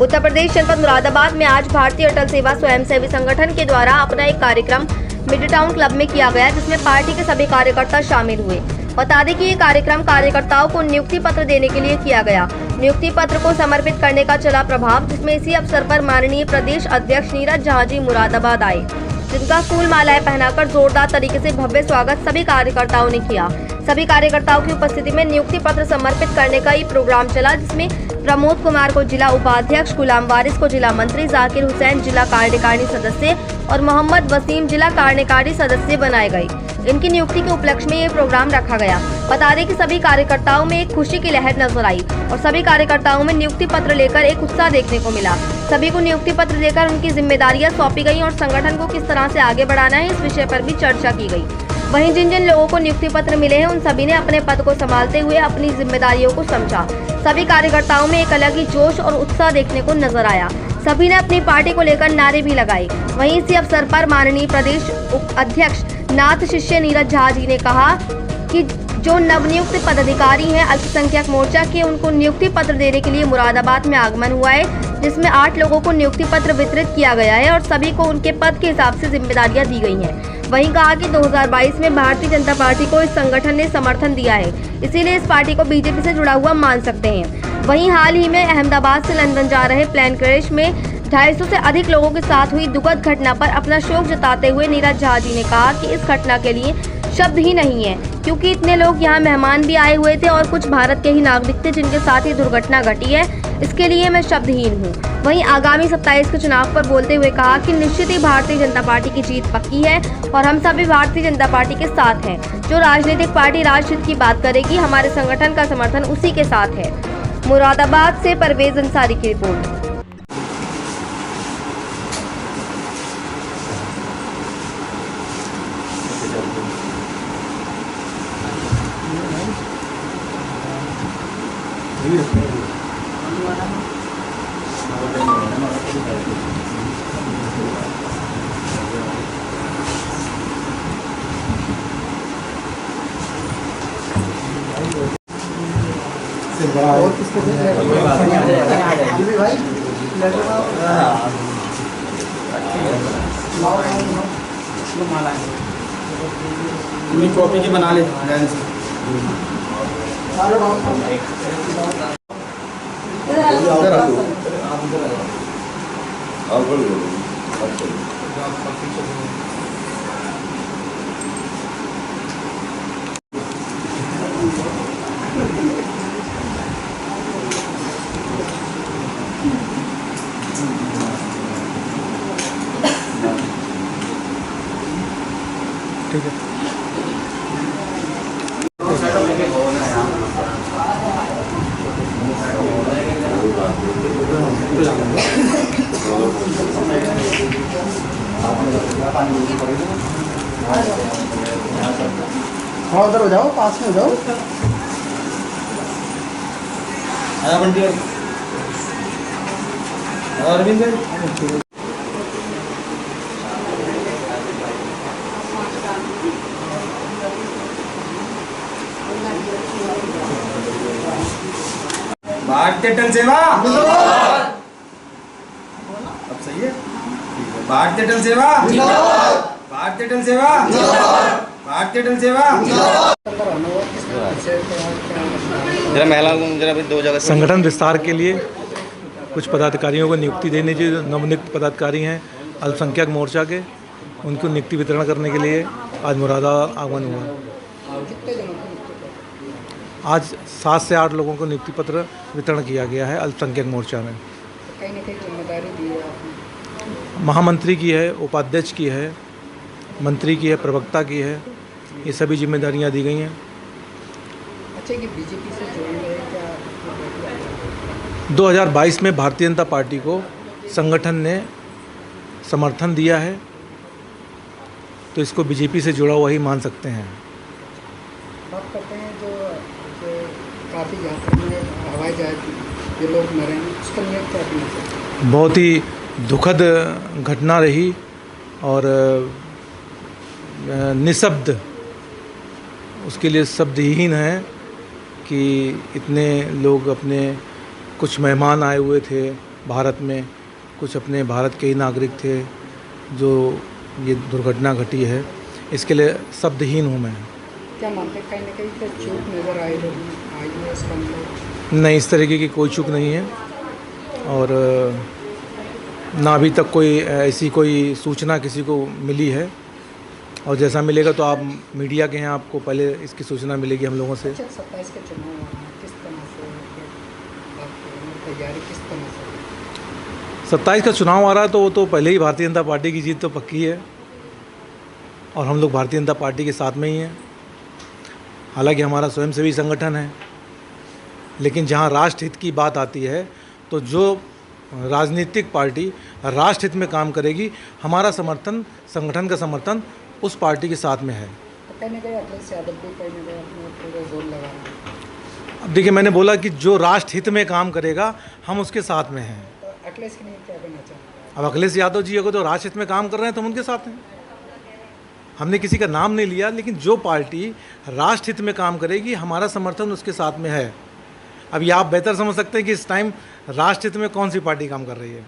उत्तर प्रदेश जनपद मुरादाबाद में आज भारतीय अटल सेवा स्वयंसेवी संगठन के द्वारा अपना एक कार्यक्रम मिड टाउन क्लब में किया गया, जिसमें पार्टी के सभी कार्यकर्ता शामिल हुए। बता दें कि ये कार्यक्रम कार्यकर्ताओं को नियुक्ति पत्र देने के लिए किया गया। नियुक्ति पत्र को समर्पित करने का चला प्रभाव, जिसमें इसी अवसर पर माननीय प्रदेश अध्यक्ष नीरज झा जी मुरादाबाद आए, जिनका फूल मालाएं पहनाकर जोरदार तरीके से भव्य स्वागत सभी कार्यकर्ताओं ने किया। सभी कार्यकर्ताओं की उपस्थिति में नियुक्ति पत्र समर्पित करने का ये प्रोग्राम चला, जिसमें प्रमोद कुमार को जिला उपाध्यक्ष, गुलाम वारिस को जिला मंत्री, जाकिर हुसैन जिला कार्यकारिणी सदस्य और मोहम्मद वसीम जिला कार्यकारिणी सदस्य बनाए गए। इनकी नियुक्ति के उपलक्ष्य में ये प्रोग्राम रखा गया। बता दें कि सभी कार्यकर्ताओं में एक खुशी की लहर नजर आई और सभी कार्यकर्ताओं में नियुक्ति पत्र लेकर एक उत्साह देखने को मिला। सभी को नियुक्ति पत्र देकर उनकी जिम्मेदारियां सौंपी गई और संगठन को किस तरह से आगे बढ़ाना है, इस विषय पर भी चर्चा की गई। वहीं जिन जिन लोगों को नियुक्ति पत्र मिले हैं, उन सभी ने अपने पद को संभालते हुए अपनी जिम्मेदारियों को समझा। सभी कार्यकर्ताओं में एक अलग ही जोश और उत्साह देखने को नजर आया। सभी ने अपनी पार्टी को लेकर नारे भी लगाए। वहीं इसी अवसर पर माननीय प्रदेश अध्यक्ष नाथ शिष्य नीरज झा जी ने कहा कि जो नवनियुक्त पदाधिकारी हैं अल्पसंख्यक मोर्चा के, उनको नियुक्ति पत्र देने के लिए मुरादाबाद में आगमन हुआ है, जिसमें 8 लोगों को नियुक्ति पत्र वितरित किया गया है और सभी को उनके पद के हिसाब से जिम्मेदारियां दी गई हैं। वहीं कहा कि 2022 में भारतीय जनता पार्टी को इस संगठन ने समर्थन दिया है, इसीलिए इस पार्टी को बीजेपी से जुड़ा हुआ मान सकते हैं। वहीं हाल ही में अहमदाबाद से लंदन जा रहे प्लेन क्रैश में 250 से अधिक लोगों के साथ हुई दुखद घटना पर अपना शोक जताते हुए नीरज झा जी ने कहा कि इस घटना के लिए शब्द ही नहीं है, क्योंकि इतने लोग यहाँ मेहमान भी आए हुए थे और कुछ भारत के ही नागरिक थे जिनके साथ ये दुर्घटना घटी है। इसके लिए मैं शब्दहीन हूँ। वहीं आगामी 27 के चुनाव पर बोलते हुए कहा कि निश्चित ही भारतीय जनता पार्टी की जीत पक्की है और हम सभी भारतीय जनता पार्टी के साथ हैं। जो राजनीतिक पार्टी राष्ट्रहित की बात करेगी, हमारे संगठन का समर्थन उसी के साथ है। मुरादाबाद से परवेज अंसारी की रिपोर्ट। और किसके कॉपी की बना ले ध्यान से। ठीक है। हाँ, उधर हो जाओ, पास में हो जाओ। अरविंद भारतीय अटल सेवा, अब सही है। भारतीय अटल सेवा, भारतीय अटल सेवा, भारतीय अटल सेवा। जरा महिला जरा भी 2 जगह। संगठन विस्तार के लिए कुछ पदाधिकारियों को नियुक्ति देने जो नवनियुक्त पदाधिकारी हैं अल्पसंख्यक मोर्चा के, उनको नियुक्ति वितरण करने के लिए आज मुरादाबाद आगमन हुआ। आज 7 से 8 लोगों को नियुक्ति पत्र वितरण किया गया है अल्पसंख्यक मोर्चा में। कहीं ना कहीं जिम्मेदारी दी है आपने। महामंत्री की है, उपाध्यक्ष की है, मंत्री की है, प्रवक्ता की है, ये सभी जिम्मेदारियां दी गई हैं। अच्छा, कि बीजेपी से जोड़ेंगे क्या? 2022 में भारतीय जनता पार्टी को संगठन ने समर्थन दिया है, तो इसको बीजेपी से जुड़ा हुआ ही मान सकते हैं। बात करते हैं जो काफ़ी यात्रा में हवाई जहाज जो लोग मरे हैं, उसका नियम क्या करना चाहिए? बहुत ही दुखद घटना रही और निशब्द, उसके लिए शब्दहीन है कि इतने लोग अपने, कुछ मेहमान आए हुए थे, भारत में, कुछ अपने भारत के ही नागरिक थे जो ये दुर्घटना घटी है, इसके लिए शब्दहीन हूँ मैं। क्या मानते हैं, कहीं ना कहीं तो चूक नज़र आई है इसका अंदर? नहीं, इस तरीके की कोई चूक नहीं है और ना अभी तक कोई ऐसी कोई सूचना किसी को मिली है, और जैसा मिलेगा तो आप मीडिया के हैं, आपको पहले इसकी सूचना मिलेगी हम लोगों से। 27 के चुनाव आ रहे हैं, किस तरह से आपकी तैयारी किस तरह से? 27 का चुनाव आ रहा है तो वो तो पहले ही भारतीय जनता पार्टी की जीत तो पक्की है और हम लोग भारतीय जनता पार्टी के साथ में ही हैं। हालांकि हमारा स्वयंसेवी संगठन है, लेकिन जहां राष्ट्रहित की बात आती है तो जो राजनीतिक पार्टी राष्ट्रहित में काम करेगी, हमारा समर्थन, संगठन का समर्थन उस पार्टी के साथ में है। तो कहीं ना कहीं अखिलेश यादव भी कहीं ना कहीं अपने पूरे जोर लगा रहे हैं। अब देखिए, मैंने बोला कि जो राष्ट्रहित में काम करेगा हम उसके साथ में हैं। तो अखिलेश के लिए क्या कहना चाहते हैं? अब अखिलेश यादव जी अगर तो राष्ट्रहित में काम कर रहे हैं तो हम उनके साथ हैं। हमने किसी का नाम नहीं लिया, लेकिन जो पार्टी राष्ट्रहित में काम करेगी हमारा समर्थन उसके साथ में है। अब ये आप बेहतर समझ सकते हैं कि इस टाइम राष्ट्रहित में कौन सी पार्टी काम कर रही है।